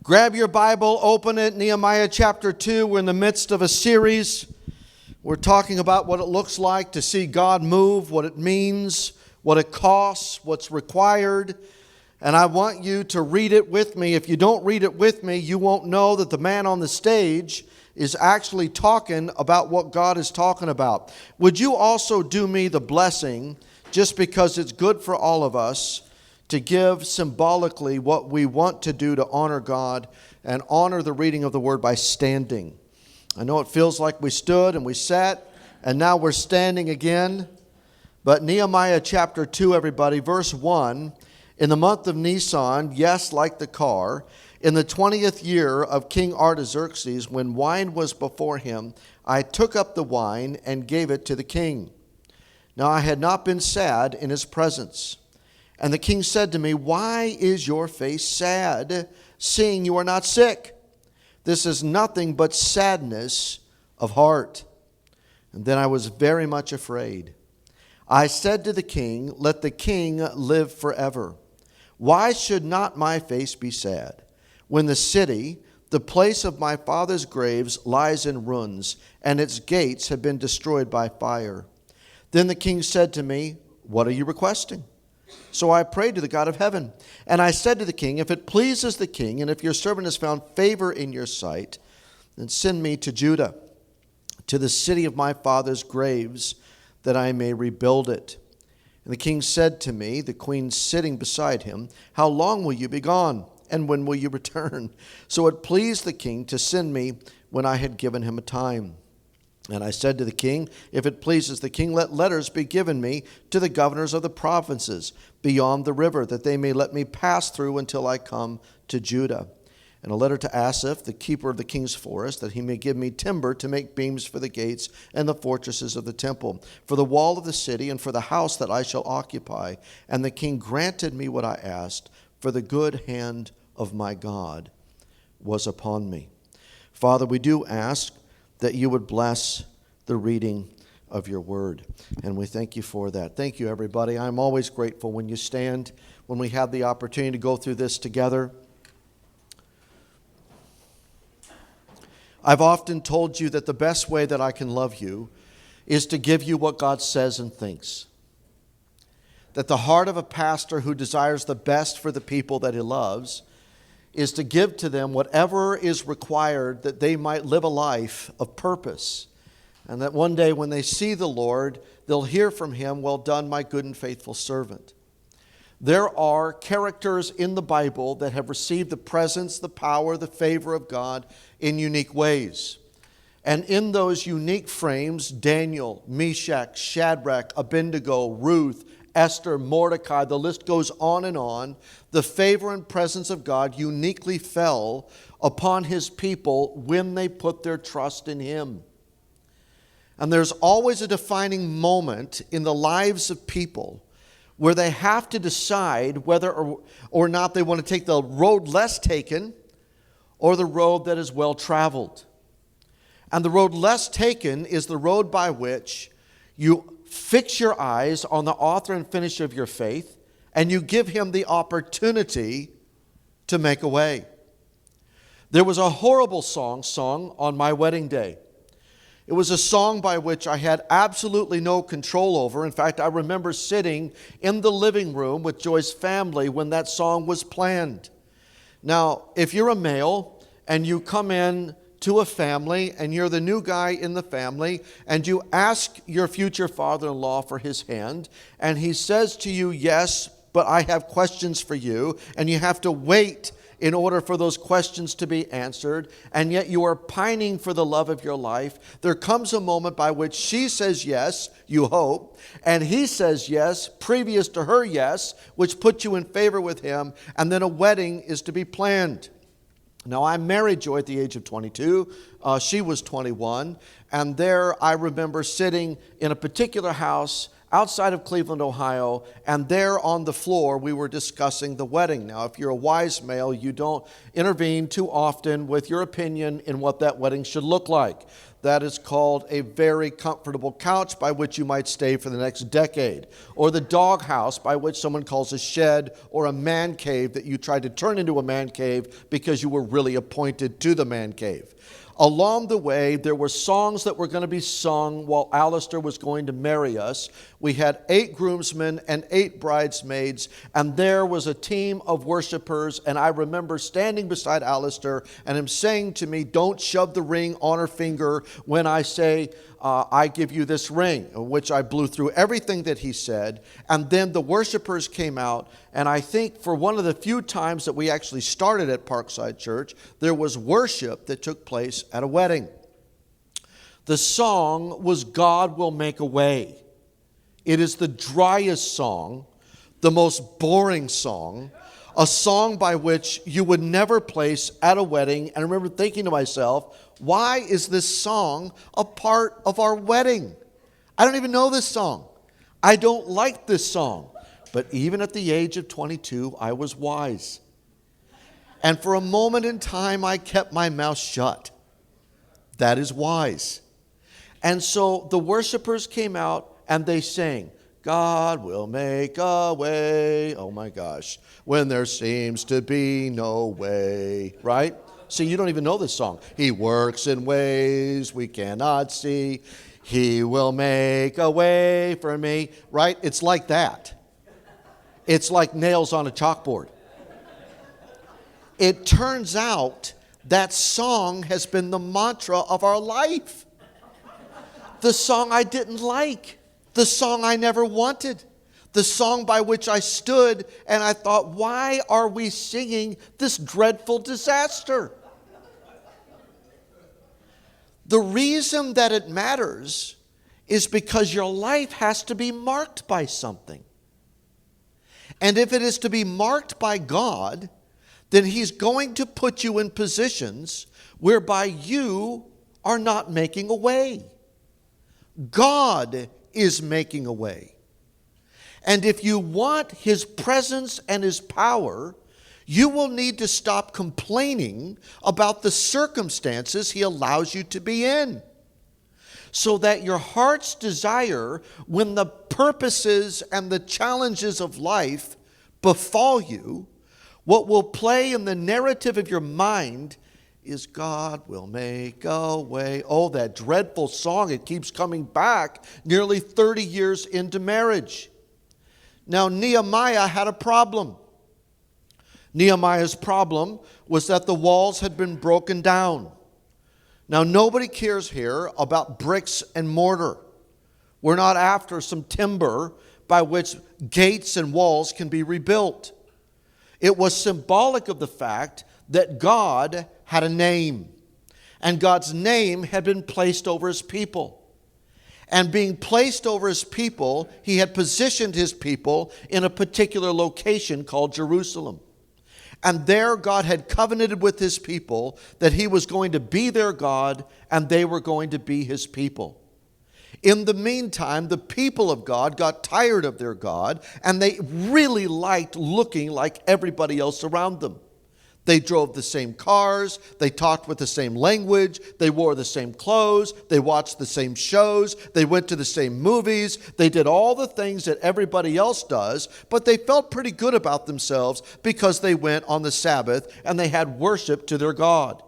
Grab your Bible, open it, Nehemiah chapter 2. We're in the midst of a series. We're talking about what it looks like to see God move, what it means, what it costs, what's required. And I want you to read it with me. If you don't read it with me, you won't know that the man on the stage is actually talking about what God is talking about. Would you also do me the blessing, just because it's good for all of us, to give symbolically what we want to do to honor God and honor the reading of the Word by standing. I know it feels like we stood and we sat and now we're standing again. But Nehemiah chapter 2, everybody, verse 1, in the month of Nisan, yes, like the car, in the 20th year of King Artaxerxes, when wine was before him, I took up the wine and gave it to the king. Now I had not been sad in his presence. And the king said to me, "Why is your face sad, seeing you are not sick? This is nothing but sadness of heart." And then I was very much afraid. I said to the king, "Let the king live forever. Why should not my face be sad, when the city, the place of my father's graves, lies in ruins, and its gates have been destroyed by fire?" Then the king said to me, "What are you requesting?" So I prayed to the God of heaven, and I said to the king, "If it pleases the king, and if your servant has found favor in your sight, then send me to Judah, to the city of my father's graves, that I may rebuild it." And the king said to me, the queen sitting beside him, "How long will you be gone, and when will you return?" So it pleased the king to send me when I had given him a time. And I said to the king, "If it pleases the king, let letters be given me to the governors of the provinces beyond the river, that they may let me pass through until I come to Judah. And a letter to Asaph, the keeper of the king's forest, that he may give me timber to make beams for the gates and the fortresses of the temple, for the wall of the city, and for the house that I shall occupy." And the king granted me what I asked, for the good hand of my God was upon me. Father, we do ask that you would bless the reading of your word. And we thank you for that. Thank you, everybody. I'm always grateful when you stand, when we have the opportunity to go through this together. I've often told you that the best way that I can love you is to give you what God says and thinks. That the heart of a pastor who desires the best for the people that he loves is to give to them whatever is required that they might live a life of purpose. And that one day when they see the Lord, they'll hear from him, "Well done, my good and faithful servant." There are characters in the Bible that have received the presence, the power, the favor of God in unique ways. And in those unique frames, Daniel, Meshach, Shadrach, Abednego, Ruth, Esther, Mordecai, the list goes on and on. The favor and presence of God uniquely fell upon his people when they put their trust in him. And there's always a defining moment in the lives of people where they have to decide whether or not they want to take the road less taken or the road that is well traveled. And the road less taken is the road by which you fix your eyes on the author and finisher of your faith, and you give him the opportunity to make a way. There was a horrible song sung on my wedding day. It was a song by which I had absolutely no control over. In fact, I remember sitting in the living room with Joy's family when that song was planned. Now, if you're a male and you come in to a family and you're the new guy in the family and you ask your future father-in-law for his hand and he says to you, "Yes, but I have questions for you," and you have to wait in order for those questions to be answered, and yet you are pining for the love of your life, there comes a moment by which she says yes, you hope, and he says yes, previous to her yes, which puts you in favor with him, and then a wedding is to be planned. Now, I married Joy at the age of 22. She was 21. And there I remember sitting in a particular house outside of Cleveland, Ohio, and there on the floor we were discussing the wedding. Now, if you're a wise male, you don't intervene too often with your opinion in what that wedding should look like. That is called a very comfortable couch by which you might stay for the next decade, or the doghouse by which someone calls a shed, or a man cave that you tried to turn into a man cave because you were really appointed to the man cave. Along the way, there were songs that were going to be sung while Alistair was going to marry us. We had 8 groomsmen and 8 bridesmaids, and there was a team of worshipers, and I remember standing beside Alistair and him saying to me, "Don't shove the ring on her finger when I say, I give you this ring," which I blew through everything that he said. And then the worshipers came out, and I think for one of the few times that we actually started at Parkside Church, there was worship that took place at a wedding. The song was "God Will Make a Way." It is the driest song, the most boring song, a song by which you would never place at a wedding. And I remember thinking to myself, why is this song a part of our wedding? I don't even know this song. I don't like this song. But even at the age of 22, I was wise. And for a moment in time, I kept my mouth shut. That is wise. And so the worshipers came out and they sang, "God will make a way," oh my gosh, "when there seems to be no way," right? See, you don't even know this song. "He works in ways we cannot see. He will make a way for me," right? It's like that. It's like nails on a chalkboard. It turns out that song has been the mantra of our life. The song I didn't like. The song I never wanted. The song by which I stood and I thought, why are we singing this dreadful disaster? The reason that it matters is because your life has to be marked by something. And if it is to be marked by God, then He's going to put you in positions whereby you are not making a way. God is making a way. And if you want His presence and His power, you will need to stop complaining about the circumstances He allows you to be in, so that your heart's desire, when the purposes and the challenges of life befall you, what will play in the narrative of your mind is "God will make a way." Oh, that dreadful song. It keeps coming back nearly 30 years into marriage. Now, Nehemiah had a problem. Nehemiah's problem was that the walls had been broken down. Now, nobody cares here about bricks and mortar. We're not after some timber by which gates and walls can be rebuilt. It was symbolic of the fact that God had a name, and God's name had been placed over His people. And being placed over His people, He had positioned His people in a particular location called Jerusalem. And there God had covenanted with His people that He was going to be their God and they were going to be His people. In the meantime, the people of God got tired of their God, and they really liked looking like everybody else around them. They drove the same cars, they talked with the same language, they wore the same clothes, they watched the same shows, they went to the same movies, they did all the things that everybody else does, but they felt pretty good about themselves because they went on the Sabbath and they had worship to their God.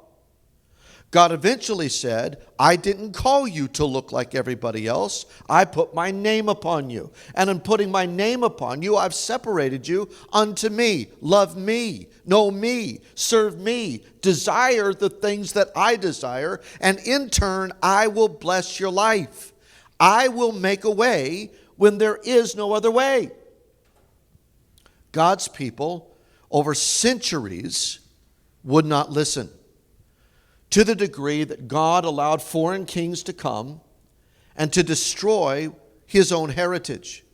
God eventually said, "I didn't call you to look like everybody else. I put my name upon you. And in putting my name upon you, I've separated you unto me. Love me, know me, serve me, desire the things that I desire, and in turn, I will bless your life. I will make a way when there is no other way." God's people, over centuries, would not listen, to the degree that God allowed foreign kings to come and to destroy His own heritage.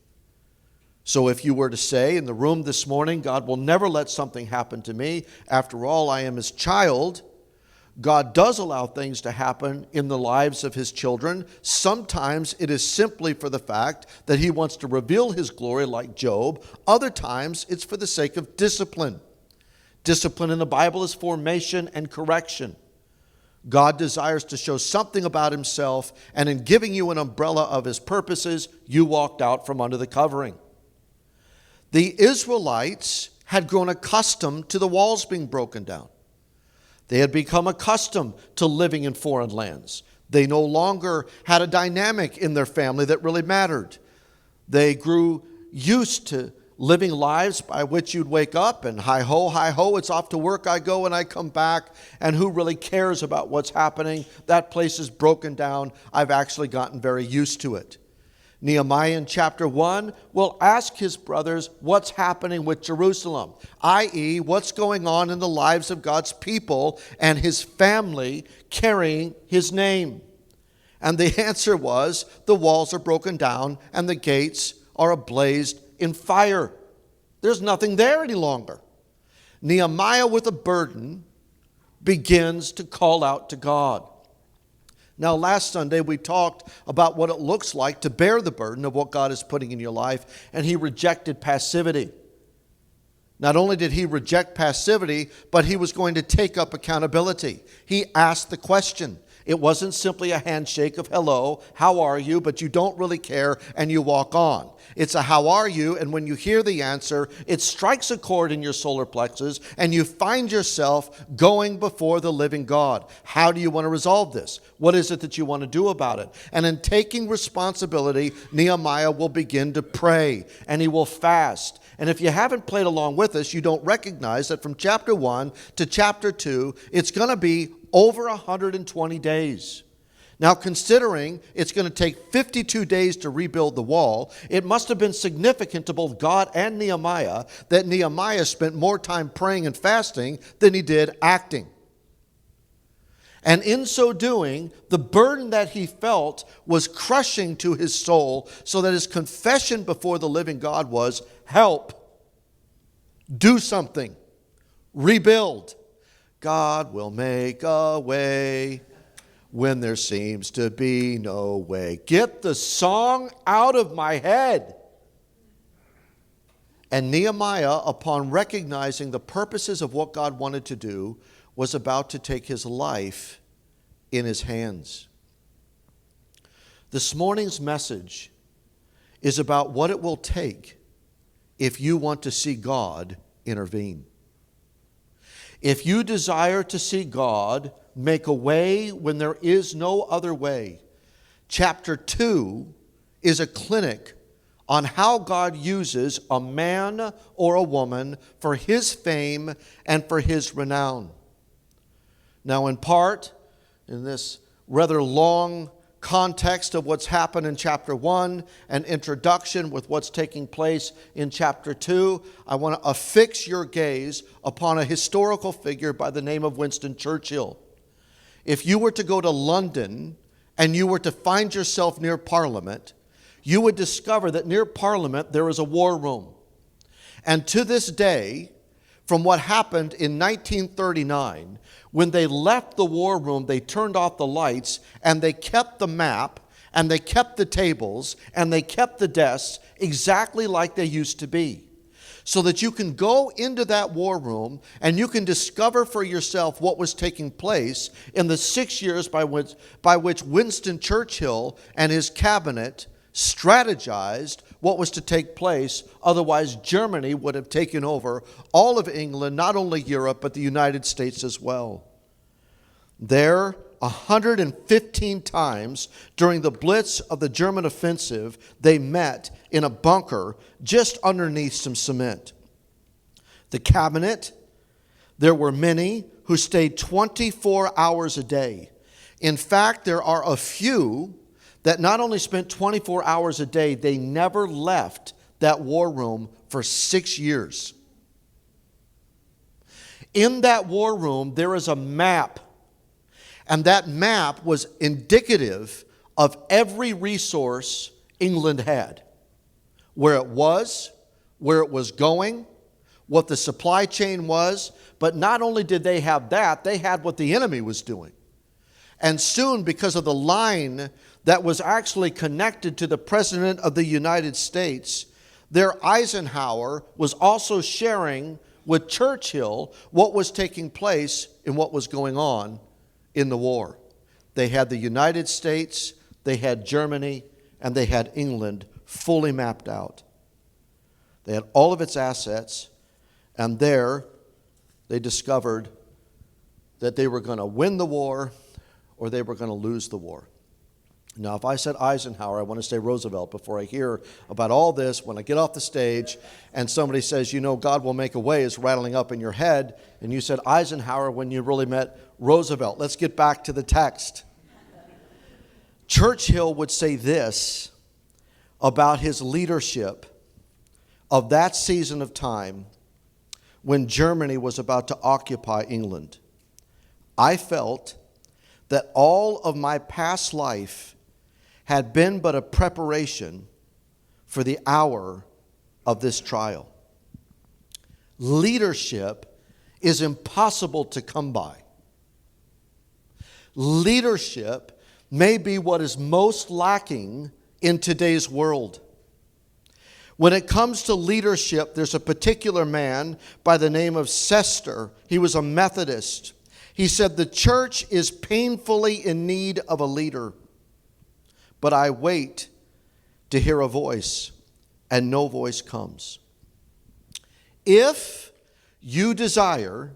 So if you were to say in the room this morning, "God will never let something happen to me. After all, I am His child," God does allow things to happen in the lives of his children. Sometimes it is simply for the fact that he wants to reveal his glory, like Job. Other times it's for the sake of discipline. Discipline in the Bible is formation and correction. God desires to show something about himself, and in giving you an umbrella of his purposes, you walked out from under the covering. The Israelites had grown accustomed to the walls being broken down. They had become accustomed to living in foreign lands. They no longer had a dynamic in their family that really mattered. They grew used to living lives by which you'd wake up and hi ho, it's off to work I go and I come back, and who really cares about what's happening? That place is broken down. I've actually gotten very used to it. Nehemiah in chapter 1 will ask his brothers what's happening with Jerusalem, i.e., what's going on in the lives of God's people and his family carrying his name. And the answer was, the walls are broken down and the gates are ablaze in fire. There's nothing there any longer. Nehemiah, with a burden, begins to call out to God. Now, last Sunday, we talked about what it looks like to bear the burden of what God is putting in your life, and he rejected passivity. Not only did he reject passivity, but he was going to take up accountability. He asked the question. It wasn't simply a handshake of hello, how are you, but you don't really care and you walk on. It's a how are you, and when you hear the answer, it strikes a chord in your solar plexus and you find yourself going before the living God. How do you want to resolve this? What is it that you want to do about it? And in taking responsibility, Nehemiah will begin to pray and he will fast. And if you haven't played along with us, you don't recognize that from chapter 1 to chapter 2, it's going to be over 120 days. Now, considering it's going to take 52 days to rebuild the wall, it must have been significant to both God and Nehemiah that Nehemiah spent more time praying and fasting than he did acting. And in so doing, the burden that he felt was crushing to his soul, so that his confession before the living God was, help, do something, rebuild. God will make a way when there seems to be no way. Get the song out of my head. And Nehemiah, upon recognizing the purposes of what God wanted to do, was about to take his life in his hands. This morning's message is about what it will take if you want to see God intervene. If you desire to see God make a way when there is no other way, chapter 2 is a clinic on how God uses a man or a woman for his fame and for his renown. Now, in part, in this rather long context of what's happened in chapter 1, an introduction with what's taking place in chapter 2, I want to affix your gaze upon a historical figure by the name of Winston Churchill. If you were to go to London and you were to find yourself near Parliament, you would discover that near Parliament there is a war room. And to this day, from what happened in 1939, when they left the war room, they turned off the lights and they kept the map and they kept the tables and they kept the desks exactly like they used to be. So that you can go into that war room and you can discover for yourself what was taking place in the 6 years by which Winston Churchill and his cabinet strategized what was to take place. Otherwise, Germany would have taken over all of England, not only Europe, but the United States as well. There, 115 times during the Blitz of the German offensive, they met in a bunker just underneath some cement. The cabinet, there were many who stayed 24 hours a day. In fact, there are a few that not only spent 24 hours a day, they never left that war room for 6 years. In that war room, there is a map, and that map was indicative of every resource England had. Where it was going, what the supply chain was, but not only did they have that, they had what the enemy was doing. And soon, because of the line that was actually connected to the President of the United States, their Eisenhower was also sharing with Churchill what was taking place and what was going on in the war. They had the United States, they had Germany, and they had England fully mapped out. They had all of its assets, and there they discovered that they were going to win the war or they were going to lose the war. Now, if I said Eisenhower, I want to say Roosevelt before I hear about all this. When I get off the stage and somebody says, God will make a way is rattling up in your head, and you said Eisenhower when you really meant Roosevelt. Let's get back to the text. Churchill would say this about his leadership of that season of time when Germany was about to occupy England. I felt that all of my past life had been but a preparation for the hour of this trial. Leadership is impossible to come by. Leadership may be what is most lacking in today's world. When it comes to leadership, there's a particular man by the name of Sester. He was a Methodist. He said, the church is painfully in need of a leader, but I wait to hear a voice, and no voice comes. If you desire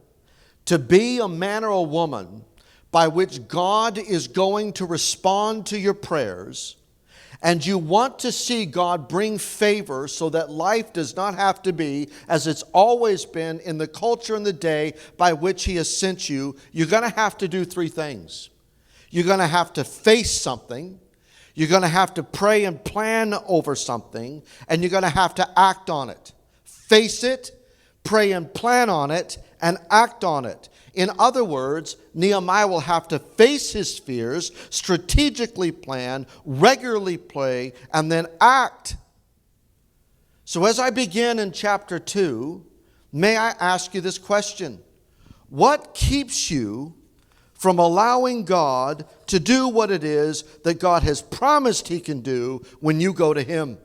to be a man or a woman by which God is going to respond to your prayers, and you want to see God bring favor so that life does not have to be as it's always been in the culture and the day by which He has sent you, you're going to have to do three things. You're going to have to face something. You're going to have to pray and plan over something. And you're going to have to act on it. Face it, pray and plan on it, and act on it. In other words, Nehemiah will have to face his fears, strategically plan, regularly pray, and then act. So as I begin in chapter 2, may I ask you this question. What keeps you from allowing God to do what it is that God has promised He can do when you go to Him?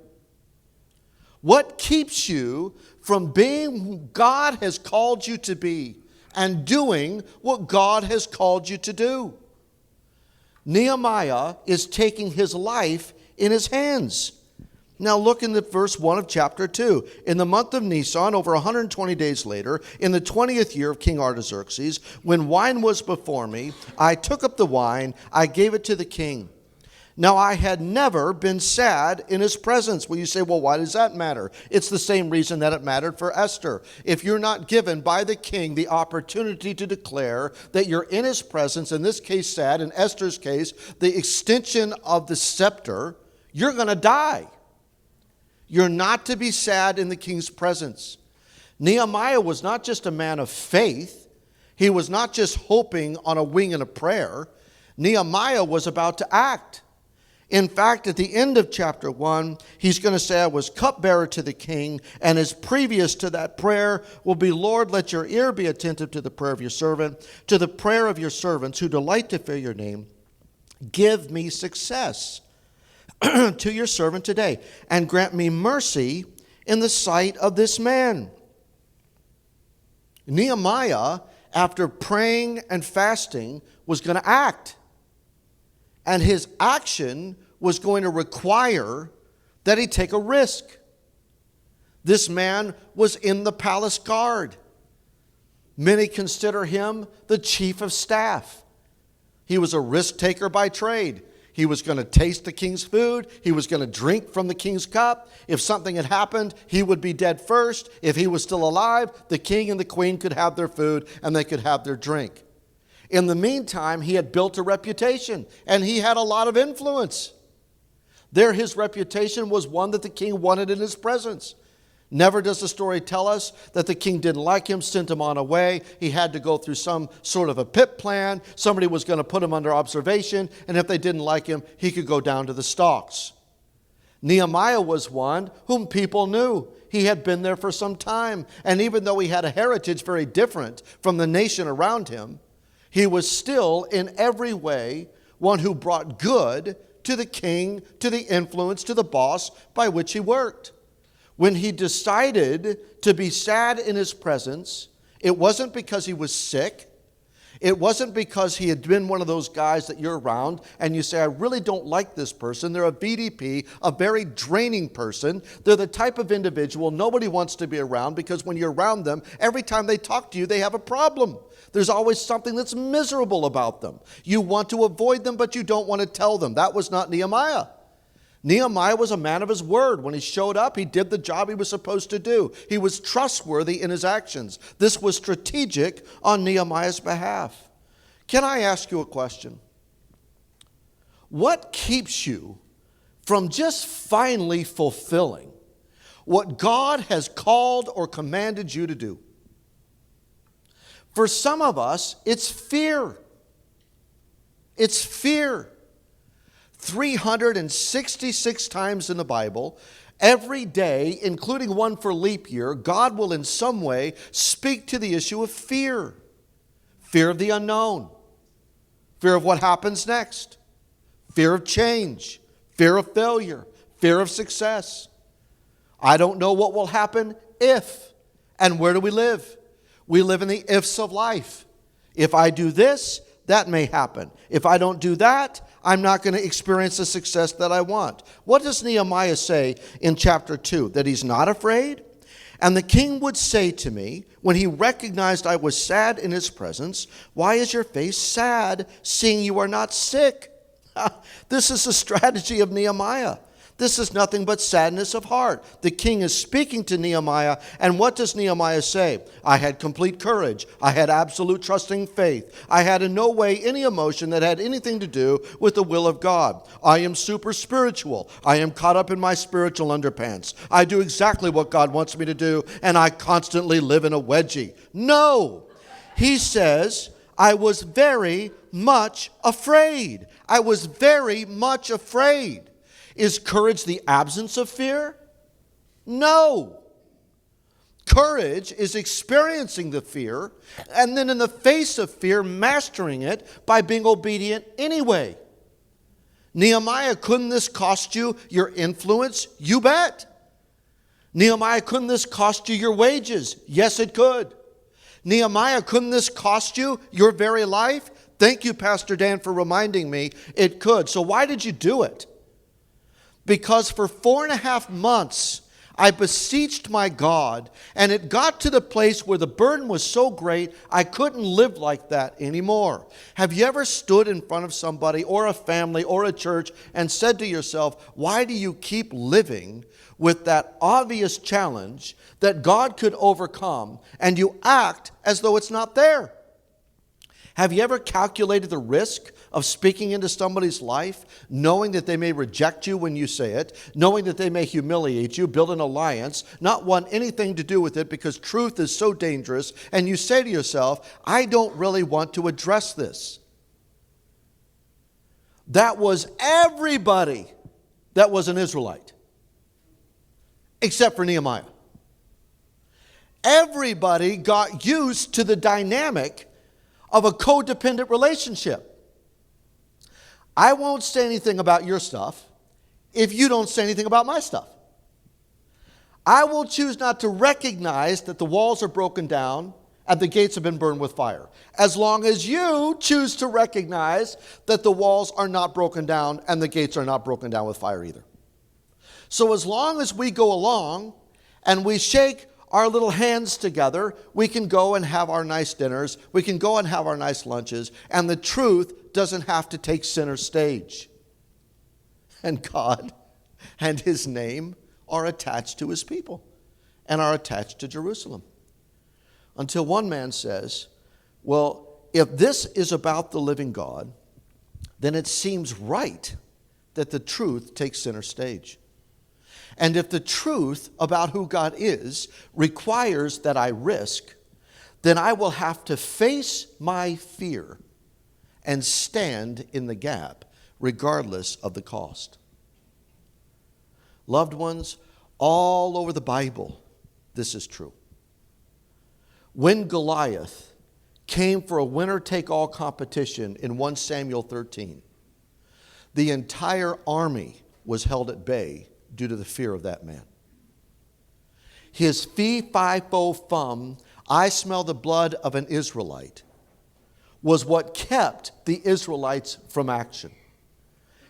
What keeps you from being who God has called you to be and doing what God has called you to do? Nehemiah is taking his life in his hands. Now look in the verse 1 of chapter 2. In the month of Nisan, over 120 days later, in the 20th year of King Artaxerxes, when wine was before me, I took up the wine, I gave it to the king. Now I had never been sad in his presence. Well, you say, well, why does that matter? It's the same reason that it mattered for Esther. If you're not given by the king the opportunity to declare that you're in his presence, in this case sad, in Esther's case, the extension of the scepter, you're going to die. You're not to be sad in the king's presence. Nehemiah was not just a man of faith. He was not just hoping on a wing and a prayer. Nehemiah was about to act. In fact, at the end of chapter 1, he's going to say, I was cupbearer to the king, and as previous to that prayer will be, Lord, let your ear be attentive to the prayer of your servant, to the prayer of your servants who delight to fear your name. Give me success to your servant today, and grant me mercy in the sight of this man. Nehemiah, after praying and fasting, was going to act. And his action was going to require that he take a risk. This man was in the palace guard. Many consider him the chief of staff. He was a risk taker by trade. He was going to taste the king's food. He was going to drink from the king's cup. If something had happened, he would be dead first. If he was still alive, the king and the queen could have their food and they could have their drink. In the meantime, he had built a reputation, and he had a lot of influence. There, his reputation was one that the king wanted in his presence. Never does the story tell us that the king didn't like him, sent him on away. He had to go through some sort of a pit plan. Somebody was going to put him under observation, and if they didn't like him, he could go down to the stocks. Nehemiah was one whom people knew. He had been there for some time. And even though he had a heritage very different from the nation around him, he was still in every way one who brought good to the king, to the influence, to the boss by which he worked. When he decided to be sad in his presence, it wasn't because he was sick. It wasn't because he had been one of those guys that you're around and you say, I really don't like this person. They're a VDP, a very draining person. They're the type of individual nobody wants to be around, because when you're around them, every time they talk to you, they have a problem. There's always something that's miserable about them. You want to avoid them, but you don't want to tell them. That was not Nehemiah. Nehemiah was a man of his word. When he showed up, he did the job he was supposed to do. He was trustworthy in his actions. This was strategic on Nehemiah's behalf. Can I ask you a question? What keeps you from just finally fulfilling what God has called or commanded you to do? For some of us, it's fear. It's fear. 366 times in the Bible, every day, including one for leap year, God will in some way speak to the issue of fear. Fear of the unknown. Fear of what happens next. Fear of change. Fear of failure. Fear of success. I don't know what will happen if. And where do we live? We live in the ifs of life. If I do this, that may happen. If I don't do that, I'm not going to experience the success that I want. What does Nehemiah say in chapter 2? That he's not afraid? And the king would say to me, when he recognized I was sad in his presence, why is your face sad, seeing you are not sick? This is the strategy of Nehemiah. This is nothing but sadness of heart. The king is speaking to Nehemiah, and what does Nehemiah say? I had complete courage. I had absolute trusting faith. I had in no way any emotion that had anything to do with the will of God. I am super spiritual. I am caught up in my spiritual underpants. I do exactly what God wants me to do, and I constantly live in a wedgie. No! He says, I was very much afraid. I was very much afraid. Is courage the absence of fear? No. Courage is experiencing the fear, and then in the face of fear, mastering it by being obedient anyway. Nehemiah, couldn't this cost you your influence? You bet. Nehemiah, couldn't this cost you your wages? Yes, it could. Nehemiah, couldn't this cost you your very life? Thank you, Pastor Dan, for reminding me. It could. So why did you do it? Because for 4.5 months, I beseeched my God, and it got to the place where the burden was so great, I couldn't live like that anymore. Have you ever stood in front of somebody or a family or a church and said to yourself, why do you keep living with that obvious challenge that God could overcome, and you act as though it's not there? Have you ever calculated the risk of speaking into somebody's life, knowing that they may reject you when you say it, knowing that they may humiliate you, build an alliance, not want anything to do with it because truth is so dangerous, and you say to yourself, I don't really want to address this? That was everybody that was an Israelite, except for Nehemiah. Everybody got used to the dynamic of a codependent relationship. I won't say anything about your stuff if you don't say anything about my stuff. I will choose not to recognize that the walls are broken down and the gates have been burned with fire, as long as you choose to recognize that the walls are not broken down and the gates are not broken down with fire either. So as long as we go along and we shake our little hands together, we can go and have our nice dinners, we can go and have our nice lunches, and the truth doesn't have to take center stage. And God and His name are attached to His people and are attached to Jerusalem. Until one man says, well, if this is about the living God, then it seems right that the truth takes center stage. And if the truth about who God is requires that I risk, then I will have to face my fear and stand in the gap, regardless of the cost. Loved ones, all over the Bible, this is true. When Goliath came for a winner-take-all competition in 1 Samuel 13, the entire army was held at bay due to the fear of that man. His fee-fi-fo-fum, I smell the blood of an Israelite, was what kept the Israelites from action.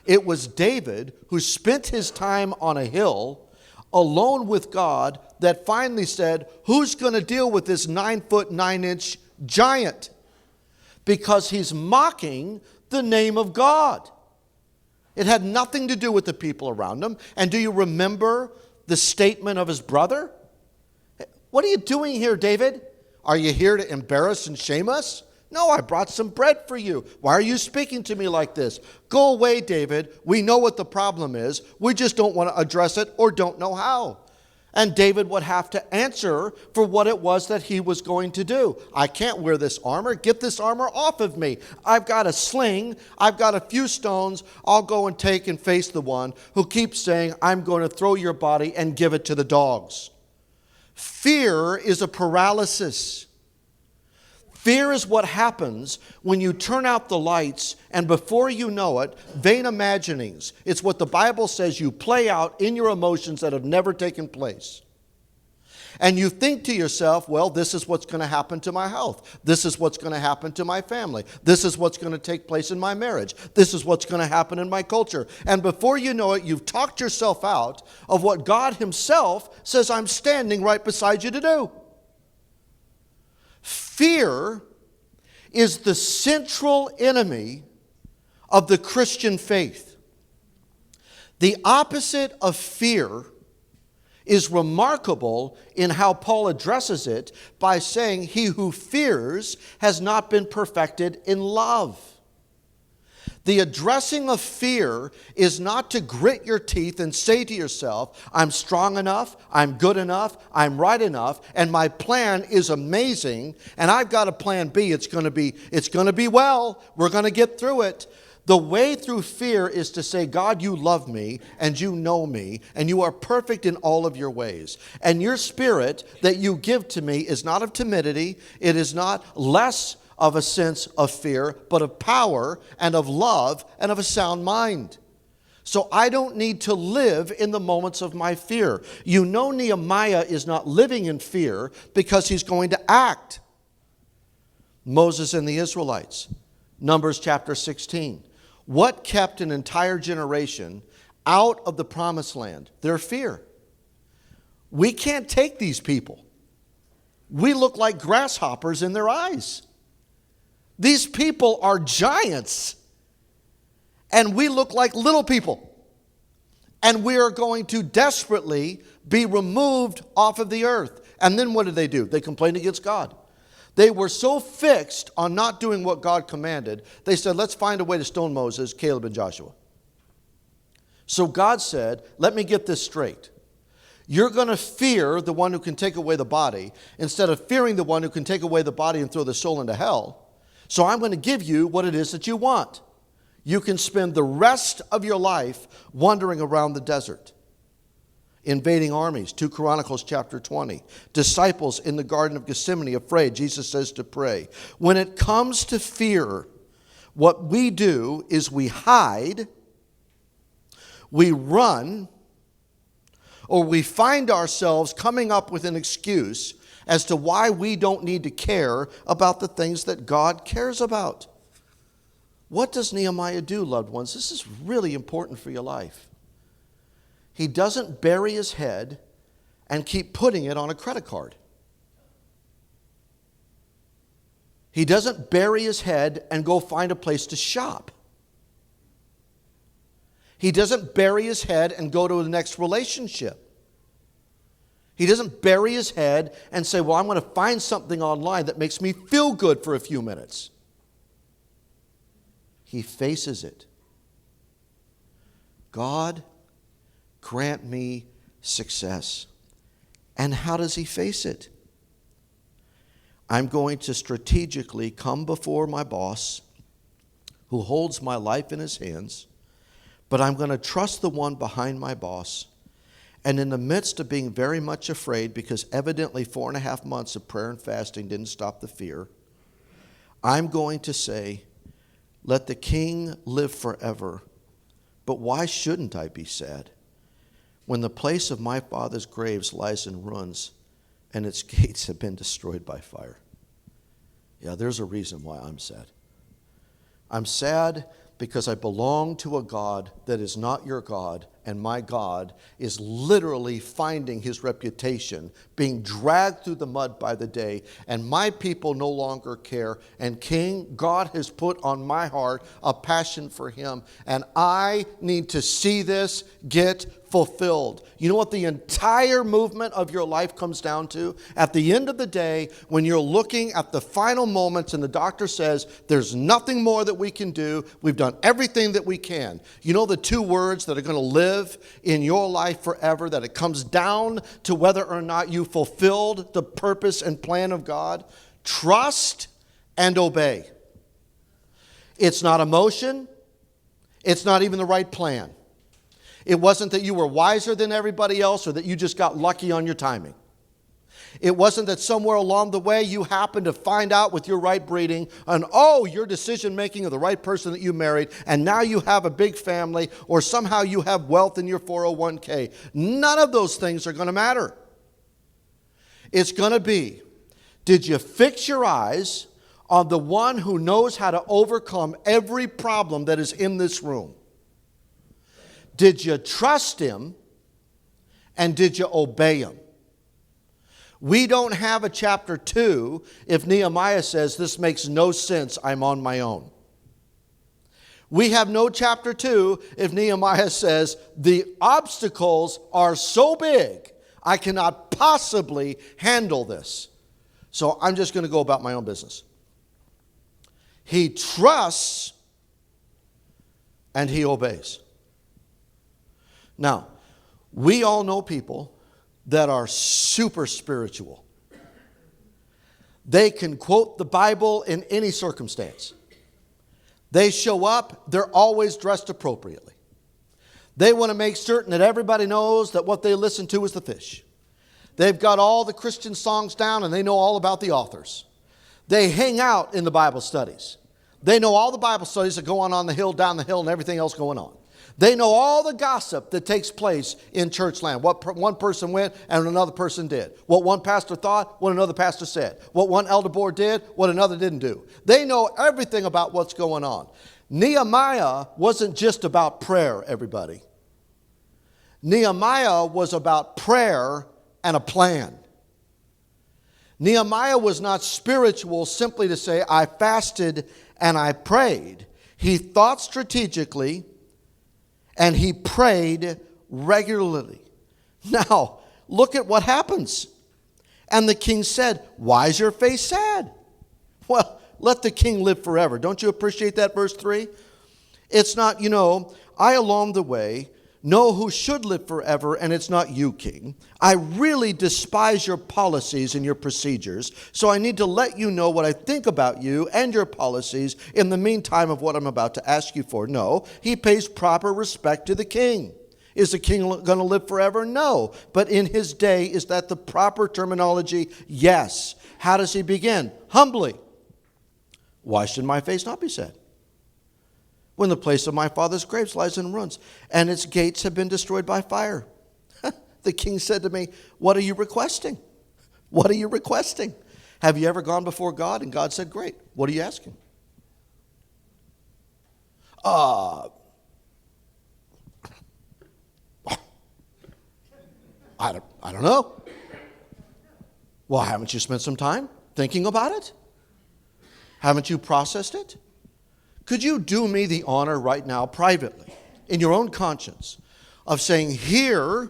It was David who spent his time on a hill alone with God that finally said, who's going to deal with this 9-foot 9-inch giant? Because he's mocking the name of God. It had nothing to do with the people around him. And do you remember the statement of his brother? What are you doing here, David? Are you here to embarrass and shame us? No, I brought some bread for you. Why are you speaking to me like this? Go away, David. We know what the problem is. We just don't want to address it or don't know how. And David would have to answer for what it was that he was going to do. I can't wear this armor. Get this armor off of me. I've got a sling. I've got a few stones. I'll go and take and face the one who keeps saying, I'm going to throw your body and give it to the dogs. Fear is a paralysis. Fear is what happens when you turn out the lights and before you know it, vain imaginings. It's what the Bible says you play out in your emotions that have never taken place. And you think to yourself, well, this is what's going to happen to my health. This is what's going to happen to my family. This is what's going to take place in my marriage. This is what's going to happen in my culture. And before you know it, you've talked yourself out of what God himself says I'm standing right beside you to do. Fear is the central enemy of the Christian faith. The opposite of fear is remarkable in how Paul addresses it by saying, he who fears has not been perfected in love. The addressing of fear is not to grit your teeth and say to yourself, I'm strong enough, I'm good enough, I'm right enough, and my plan is amazing, and I've got a plan B. It's going to be well. We're going to get through it. The way through fear is to say, God, you love me, and you know me, and you are perfect in all of your ways. And your spirit that you give to me is not of timidity. It is not less of a sense of fear, but of power and of love and of a sound mind. So I don't need to live in the moments of my fear. You know Nehemiah is not living in fear because he's going to act. Moses and the Israelites. Numbers chapter 16. What kept an entire generation out of the promised land? Their fear. We can't take these people. We look like grasshoppers in their eyes. These people are giants, and we look like little people. And we are going to desperately be removed off of the earth. And then what do? They complained against God. They were so fixed on not doing what God commanded, they said, let's find a way to stone Moses, Caleb, and Joshua. So God said, let me get this straight. You're going to fear the one who can take away the body instead of fearing the one who can take away the body and throw the soul into hell. So I'm going to give you what it is that you want. You can spend the rest of your life wandering around the desert. Invading armies, 2 Chronicles chapter 20. Disciples in the Garden of Gethsemane afraid. Jesus says to pray. When it comes to fear, what we do is we hide, we run, or we find ourselves coming up with an excuse as to why we don't need to care about the things that God cares about. What does Nehemiah do, loved ones? This is really important for your life. He doesn't bury his head and keep putting it on a credit card. He doesn't bury his head and go find a place to shop. He doesn't bury his head and go to the next relationship. He doesn't bury his head and say, well, I'm going to find something online that makes me feel good for a few minutes. He faces it. God, grant me success. And how does he face it? I'm going to strategically come before my boss who holds my life in his hands, but I'm going to trust the one behind my boss. And in the midst of being very much afraid, because evidently 4.5 months of prayer and fasting didn't stop the fear, I'm going to say, let the king live forever. But why shouldn't I be sad when the place of my father's graves lies in ruins and its gates have been destroyed by fire? Yeah, there's a reason why I'm sad. I'm sad because I belong to a God that is not your God, and my God is literally finding his reputation, being dragged through the mud by the day, and my people no longer care. And King, God has put on my heart a passion for him, and I need to see this get fulfilled. You know what the entire movement of your life comes down to? At the end of the day, when you're looking at the final moments and the doctor says, there's nothing more that we can do, we've done everything that we can. You know the two words that are going to live in your life forever, that it comes down to whether or not you fulfilled the purpose and plan of God? Trust and obey. It's not emotion. It's not even the right plan. It wasn't that you were wiser than everybody else or that you just got lucky on your timing. It wasn't that somewhere along the way you happened to find out with your right breeding and, your decision making of the right person that you married, and now you have a big family, or somehow you have wealth in your 401k. None of those things are going to matter. It's going to be, did you fix your eyes on the one who knows how to overcome every problem that is in this room? Did you trust him, and did you obey him? We don't have a chapter 2 if Nehemiah says, this makes no sense, I'm on my own. We have no chapter 2 if Nehemiah says, the obstacles are so big, I cannot possibly handle this. So I'm just going to go about my own business. He trusts and he obeys. Now, we all know people that are super spiritual. They can quote the Bible in any circumstance. They show up, they're always dressed appropriately. They want to make certain that everybody knows that what they listen to is the fish. They've got all the Christian songs down and they know all about the authors. They hang out in the Bible studies. They know all the Bible studies that go on the hill, down the hill, and everything else going on. They know all the gossip that takes place in church land. What one person went and another person did. What one pastor thought, what another pastor said. What one elder board did, what another didn't do. They know everything about what's going on. Nehemiah wasn't just about prayer, everybody. Nehemiah was about prayer and a plan. Nehemiah was not spiritual simply to say, I fasted and I prayed. He thought strategically, and he prayed regularly. Now, look at what happens. And the king said, why is your face sad? Well, let the king live forever. Don't you appreciate that, verse 3? It's not, I along the way know who should live forever, and it's not you, king. I really despise your policies and your procedures, so I need to let you know what I think about you and your policies in the meantime of what I'm about to ask you for. No, he pays proper respect to the king. Is the king going to live forever? No. But in his day, is that the proper terminology? Yes. How does he begin? Humbly. Why should my face not be sad? When the place of my father's graves lies in ruins, and its gates have been destroyed by fire. The king said to me, what are you requesting? What are you requesting? Have you ever gone before God? And God said, great. What are you asking? I don't know. Well, haven't you spent some time thinking about it? Haven't you processed it? Could you do me the honor right now, privately, in your own conscience, of saying, here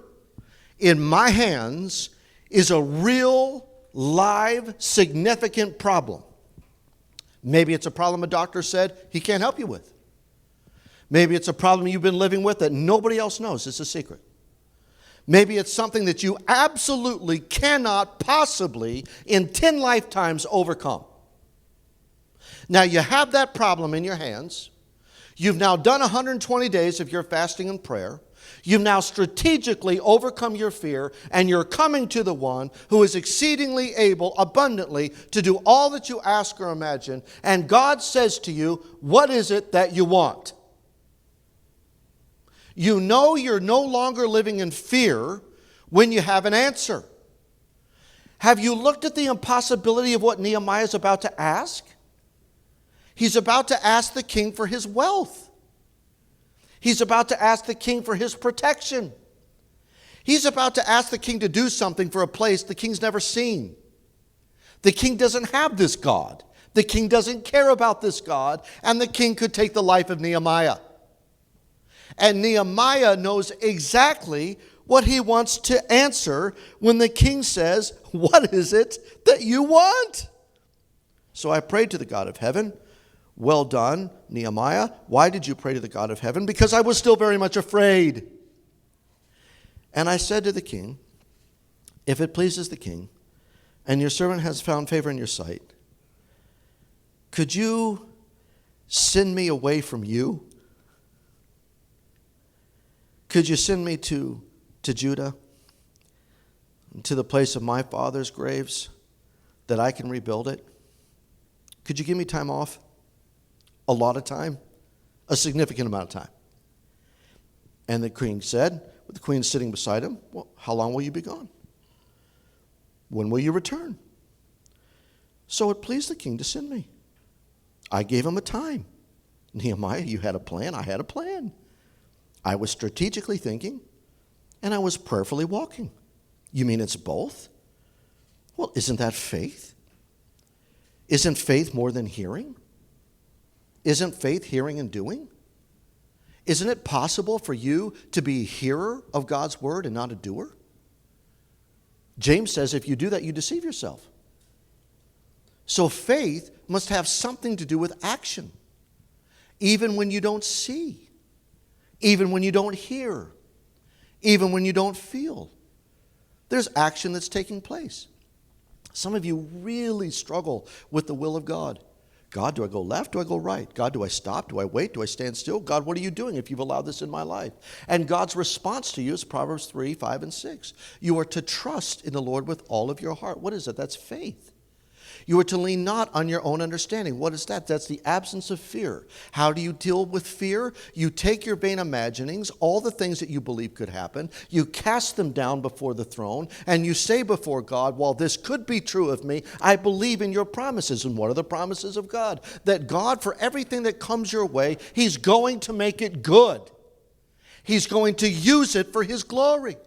in my hands is a real, live, significant problem. Maybe it's a problem a doctor said he can't help you with. Maybe it's a problem you've been living with that nobody else knows. It's a secret. Maybe it's something that you absolutely cannot possibly in 10 lifetimes overcome. Now you have that problem in your hands. You've now done 120 days of your fasting and prayer. You've now strategically overcome your fear, and you're coming to the one who is exceedingly able, abundantly, to do all that you ask or imagine. And God says to you, what is it that you want? You know you're no longer living in fear when you have an answer. Have you looked at the impossibility of what Nehemiah is about to ask? He's about to ask the king for his wealth. He's about to ask the king for his protection. He's about to ask the king to do something for a place the king's never seen. The king doesn't have this God. The king doesn't care about this God, and the king could take the life of Nehemiah. And Nehemiah knows exactly what he wants to answer when the king says, what is it that you want? So I prayed to the God of heaven. Well done, Nehemiah. Why did you pray to the God of heaven? Because I was still very much afraid. And I said to the king, if it pleases the king, and your servant has found favor in your sight, could you send me away from you? Could you send me to Judah, to the place of my father's graves, that I can rebuild it? Could you give me time off? A lot of time? A significant amount of time. And the king said, with the queen sitting beside him, well, how long will you be gone? When will you return? So it pleased the king to send me. I gave him a time. Nehemiah, you had a plan, I had a plan. I was strategically thinking, and I was prayerfully walking. You mean it's both? Well, isn't that faith? Isn't faith more than hearing? Isn't faith hearing and doing? Isn't it possible for you to be a hearer of God's word and not a doer? James says if you do that, you deceive yourself. So faith must have something to do with action, even when you don't see, even when you don't hear, even when you don't feel. There's action that's taking place. Some of you really struggle with the will of God. God, do I go left? Do I go right? God, do I stop? Do I wait? Do I stand still? God, what are you doing if you've allowed this in my life? And God's response to you is Proverbs 3, 5, and 6. You are to trust in the Lord with all of your heart. What is it? That's faith. You are to lean not on your own understanding. What is that? That's the absence of fear. How do you deal with fear? You take your vain imaginings, all the things that you believe could happen, you cast them down before the throne, and you say before God, while this could be true of me, I believe in your promises. And what are the promises of God? That God, for everything that comes your way, He's going to make it good. He's going to use it for His glory.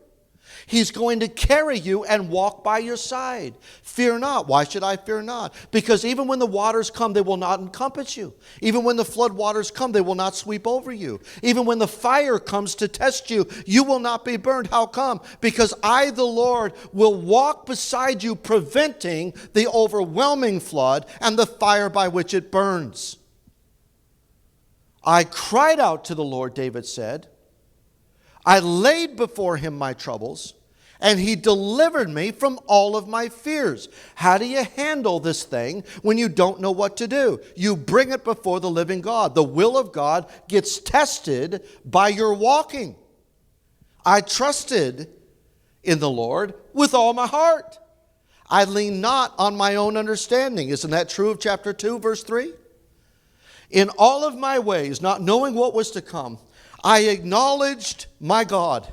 He's going to carry you and walk by your side. Fear not. Why should I fear not? Because even when the waters come, they will not encompass you. Even when the flood waters come, they will not sweep over you. Even when the fire comes to test you, you will not be burned. How come? Because I, the Lord, will walk beside you, preventing the overwhelming flood and the fire by which it burns. I cried out to the Lord, David said. I laid before him my troubles, and he delivered me from all of my fears. How do you handle this thing when you don't know what to do? You bring it before the living God. The will of God gets tested by your walking. I trusted in the Lord with all my heart. I lean not on my own understanding. Isn't that true of chapter 2, verse 3? In all of my ways, not knowing what was to come, I acknowledged my God,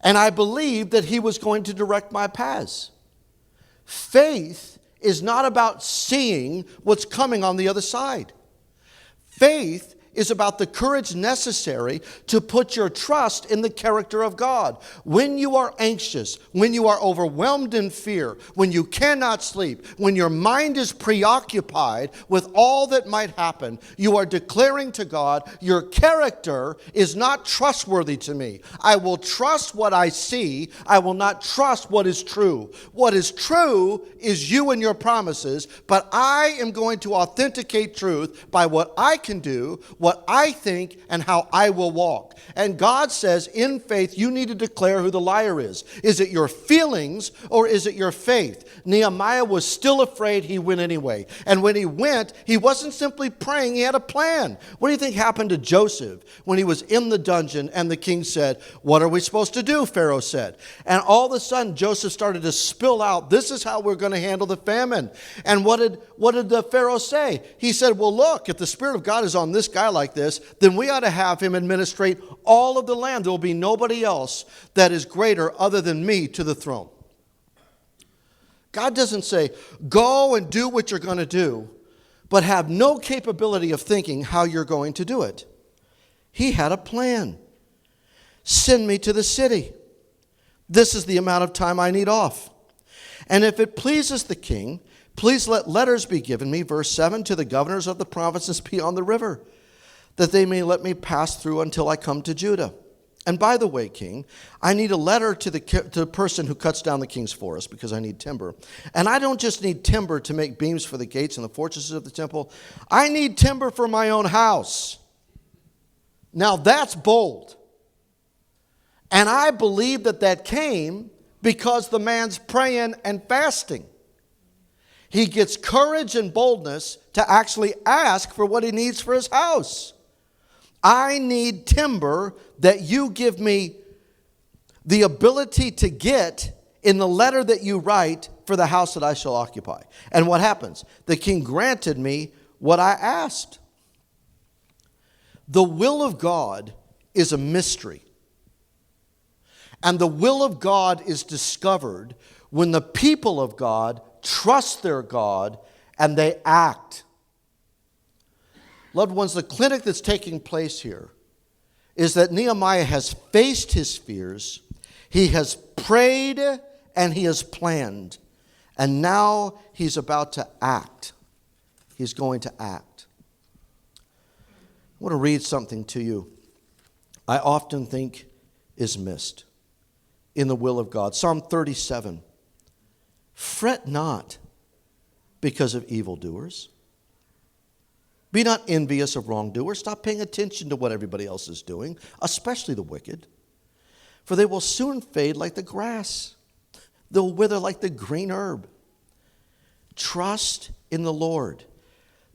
and I believed that He was going to direct my paths. Faith is not about seeing what's coming on the other side. Faith is about the courage necessary to put your trust in the character of God. When you are anxious, when you are overwhelmed in fear, when you cannot sleep, when your mind is preoccupied with all that might happen, you are declaring to God, your character is not trustworthy to me. I will trust what I see. I will not trust what is true. What is true is you and your promises, but I am going to authenticate truth by what I can do, what what I think and how I will walk. And God says, in faith, you need to declare who the liar is. Is it your feelings or is it your faith? Nehemiah was still afraid. He went anyway. And when he went, he wasn't simply praying. He had a plan. What do you think happened to Joseph when he was in the dungeon and the king said, "What are we supposed to do?" Pharaoh said. And all of a sudden, Joseph started to spill out, "This is how we're going to handle the famine." And what did the Pharaoh say? He said, "Well, look, if the Spirit of God is on this guy like this, then we ought to have him administrate all of the land. There will be nobody else that is greater other than me to the throne." God doesn't say, go and do what you're going to do, but have no capability of thinking how you're going to do it. He had a plan. Send me to the city. This is the amount of time I need off. And if it pleases the king, please let letters be given me, verse 7, to the governors of the provinces beyond the river, that they may let me pass through until I come to Judah. And by the way, king, I need a letter to the person who cuts down the king's forest, because I need timber. And I don't just need timber to make beams for the gates and the fortresses of the temple. I need timber for my own house. Now that's bold. And I believe that came because the man's praying and fasting. He gets courage and boldness to actually ask for what he needs for his house. I need timber that you give me the ability to get in the letter that you write for the house that I shall occupy. And what happens? The king granted me what I asked. The will of God is a mystery. And the will of God is discovered when the people of God trust their God and they act. Loved ones, the clinic that's taking place here is that Nehemiah has faced his fears, he has prayed, and he has planned. And now he's about to act. He's going to act. I want to read something to you I often think is missed in the will of God. Psalm 37. Fret not because of evildoers. Be not envious of wrongdoers. Stop paying attention to what everybody else is doing, especially the wicked. For they will soon fade like the grass. They'll wither like the green herb. Trust in the Lord.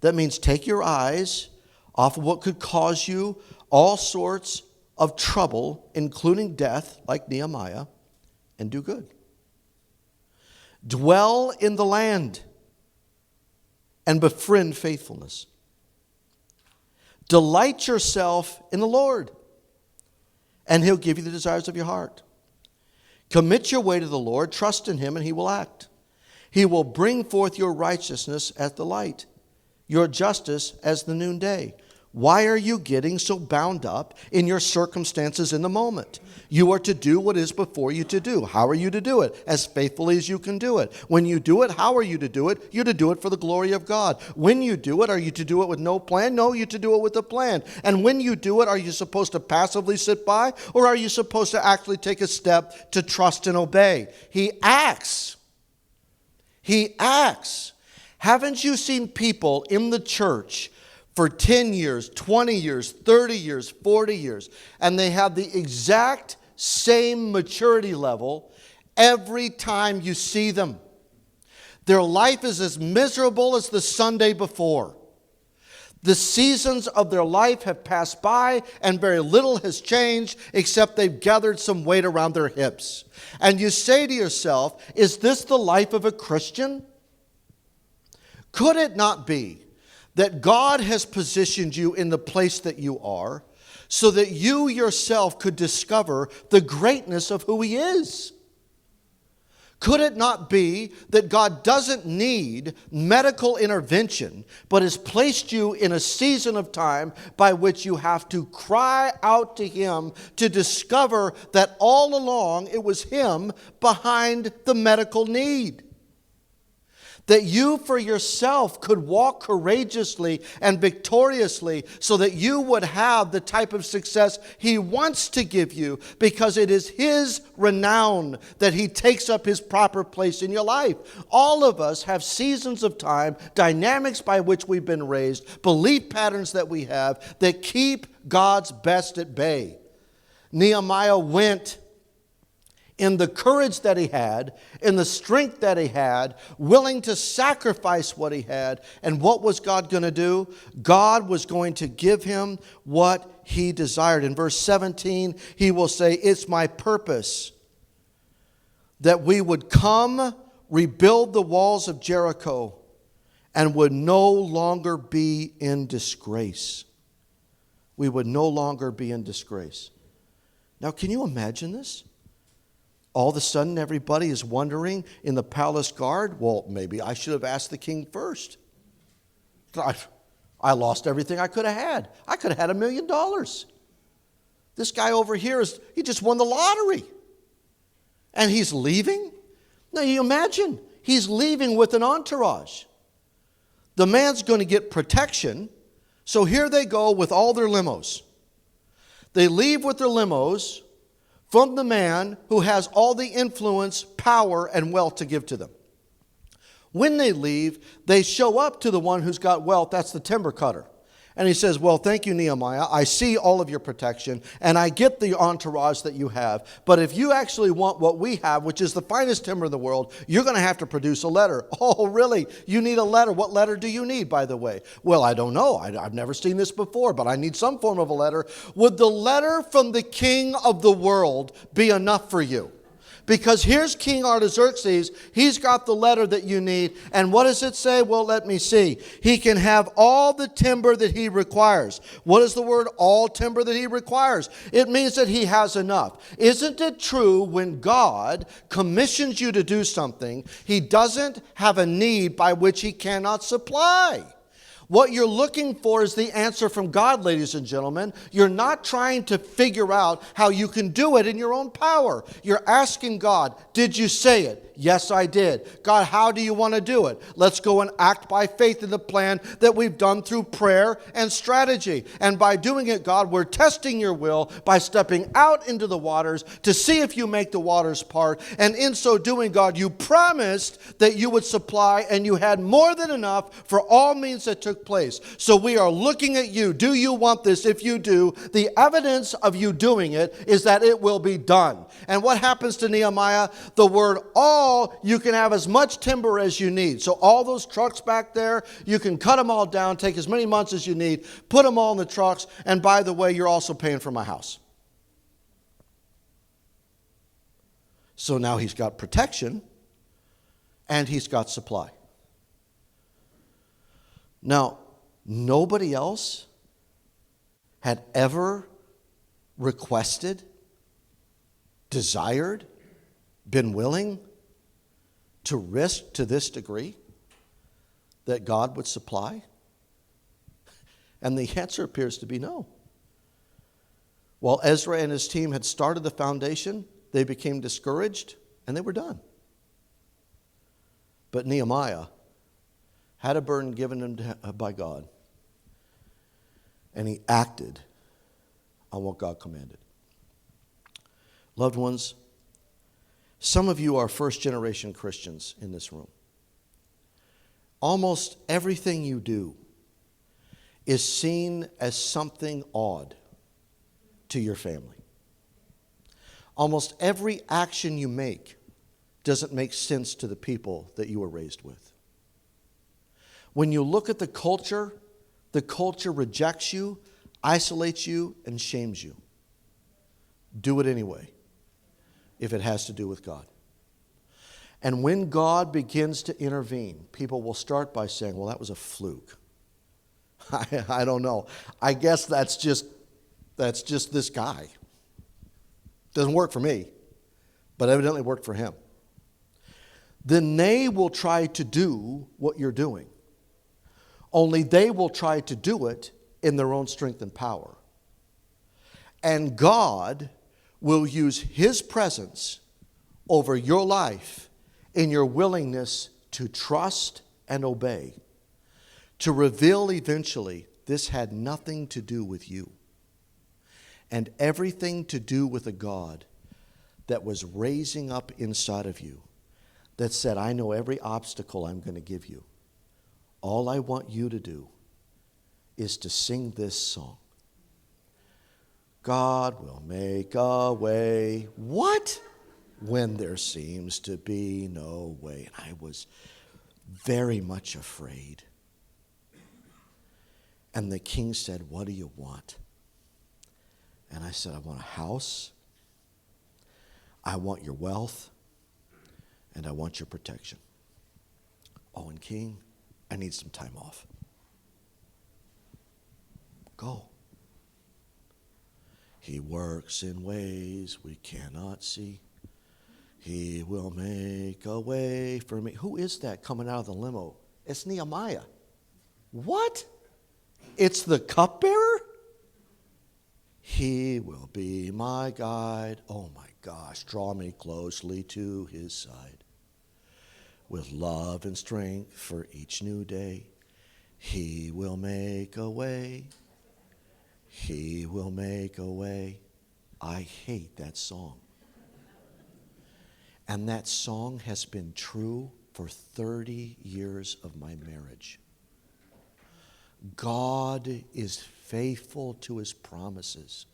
That means take your eyes off of what could cause you all sorts of trouble, including death, like Nehemiah, and do good. Dwell in the land and befriend faithfulness. Delight yourself in the Lord, and he'll give you the desires of your heart. Commit your way to the Lord, trust in him, and he will act. He will bring forth your righteousness as the light, your justice as the noonday. Why are you getting so bound up in your circumstances in the moment? You are to do what is before you to do. How are you to do it? As faithfully as you can do it. When you do it, how are you to do it? You're to do it for the glory of God. When you do it, are you to do it with no plan? No, you're to do it with a plan. And when you do it, are you supposed to passively sit by? Or are you supposed to actually take a step to trust and obey? He acts. He acts. Haven't you seen people in the church for 10 years, 20 years, 30 years, 40 years, and they have the exact same maturity level every time you see them? Their life is as miserable as the Sunday before. The seasons of their life have passed by and very little has changed except they've gathered some weight around their hips. And you say to yourself, is this the life of a Christian? Could it not be that God has positioned you in the place that you are so that you yourself could discover the greatness of who he is? Could it not be that God doesn't need medical intervention, but has placed you in a season of time by which you have to cry out to him to discover that all along it was him behind the medical need? that you for yourself could walk courageously and victoriously so that you would have the type of success He wants to give you, because it is His renown that He takes up His proper place in your life. All of us have seasons of time, dynamics by which we've been raised, belief patterns that we have that keep God's best at bay. Nehemiah went in the courage that he had, in the strength that he had, willing to sacrifice what he had. And what was God going to do? God was going to give him what he desired. In verse 17, he will say, "It's my purpose that we would come, rebuild the walls of Jericho, and would no longer be in disgrace." We would no longer be in disgrace. Now, can you imagine this? All of a sudden, everybody is wondering in the palace guard, well, maybe I should have asked the king first. I lost everything I could have had. I could have had $1 million. This guy over here, he just won the lottery. And he's leaving? Now, you imagine, he's leaving with an entourage. The man's going to get protection, so here they go with all their limos. They leave with their limos from the man who has all the influence, power, and wealth to give to them. When they leave, they show up to the one who's got wealth. That's the timber cutter. And he says, "Well, thank you, Nehemiah. I see all of your protection, and I get the entourage that you have. But if you actually want what we have, which is the finest timber in the world, you're going to have to produce a letter." "Oh, really? You need a letter? What letter do you need, by the way?" "Well, I don't know. I've never seen this before, but I need some form of a letter." "Would the letter from the king of the world be enough for you? Because here's King Artaxerxes. He's got the letter that you need. And what does it say? Well, let me see. He can have all the timber that he requires." What is the word all timber that he requires? It means that he has enough. Isn't it true when God commissions you to do something, He doesn't have a need by which He cannot supply? What you're looking for is the answer from God, ladies and gentlemen. You're not trying to figure out how you can do it in your own power. You're asking God, "Did you say it?" "Yes, I did." "God, how do you want to do it?" "Let's go and act by faith in the plan that we've done through prayer and strategy. And by doing it, God, we're testing your will by stepping out into the waters to see if you make the waters part. And in so doing, God, you promised that you would supply, and you had more than enough for all means that took place. So we are looking at you. Do you want this? If you do, the evidence of you doing it is that it will be done." And what happens to Nehemiah? The word all, you can have as much timber as you need. So all those trucks back there, you can cut them all down, take as many months as you need, put them all in the trucks, and by the way, you're also paying for my house. So now he's got protection and he's got supply. Now, nobody else had ever requested, desired, been willing to risk to this degree that God would supply? And the answer appears to be no. While Ezra and his team had started the foundation, they became discouraged and they were done. But Nehemiah had a burden given him by God, and he acted on what God commanded. Loved ones, some of you are first-generation Christians in this room. Almost everything you do is seen as something odd to your family. Almost every action you make doesn't make sense to the people that you were raised with. When you look at the culture rejects you, isolates you, and shames you. Do it anyway, if it has to do with God. And when God begins to intervene, people will start by saying, "Well, that was a fluke. I don't know. I guess that's just this guy. Doesn't work for me, but evidently worked for him." Then they will try to do what you're doing. Only they will try to do it in their own strength and power. And God will use His presence over your life in your willingness to trust and obey, to reveal eventually this had nothing to do with you and everything to do with a God that was raising up inside of you that said, I know every obstacle I'm going to give you. All I want you to do is to sing this song. God will make a way. What? When there seems to be no way. And I was very much afraid. And the king said, what do you want? And I said, I want a house. I want your wealth. And I want your protection. Oh, and king, I need some time off. Go. He works in ways we cannot see. He will make a way for me. Who is that coming out of the limo? It's Nehemiah. What? It's the cupbearer? He will be my guide. Oh my gosh, draw me closely to his side. With love and strength for each new day, he will make a way. He will make a way. I hate that song. And that song has been true for 30 years of my marriage. God is faithful to his promises,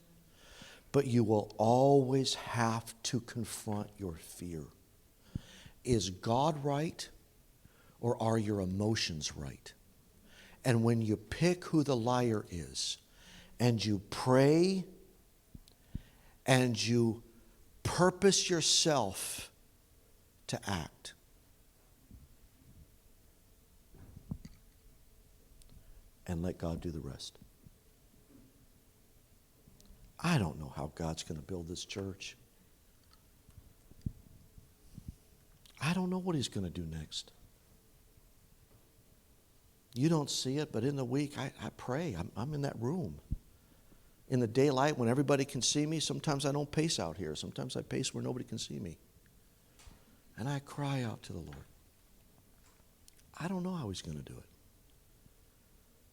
but you will always have to confront your fear. Is God right, or are your emotions right? And when you pick who the liar is, and you pray, and you purpose yourself to act, and let God do the rest. I don't know how God's going to build this church. I don't know what he's going to do next. You don't see it, but in the week, I pray. I'm in that room. In the daylight, when everybody can see me, sometimes I don't pace out here. Sometimes I pace where nobody can see me. And I cry out to the Lord. I don't know how he's going to do it.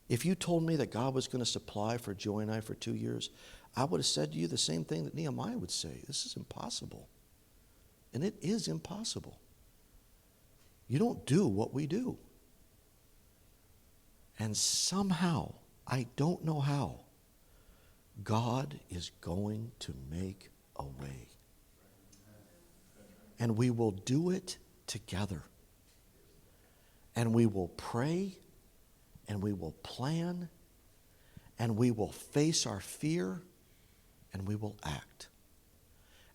If you told me that God was going to supply for Joy and I for 2 years, I would have said to you the same thing that Nehemiah would say. This is impossible. And it is impossible. You don't do what we do. And somehow, I don't know how, God is going to make a way. And we will do it together. And we will pray, and we will plan, and we will face our fear, and we will act.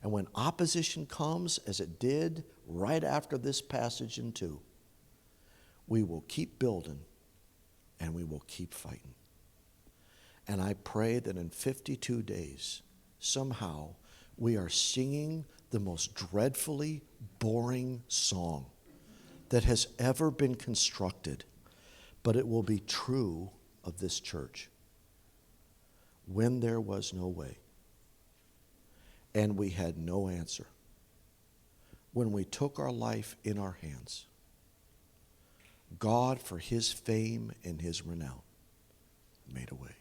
And when opposition comes, as it did right after this passage in 2, we will keep building, and we will keep fighting. And I pray that in 52 days, somehow, we are singing the most dreadfully boring song that has ever been constructed, but it will be true of this church. When there was no way, and we had no answer, when we took our life in our hands, God, for his fame and his renown, made a way.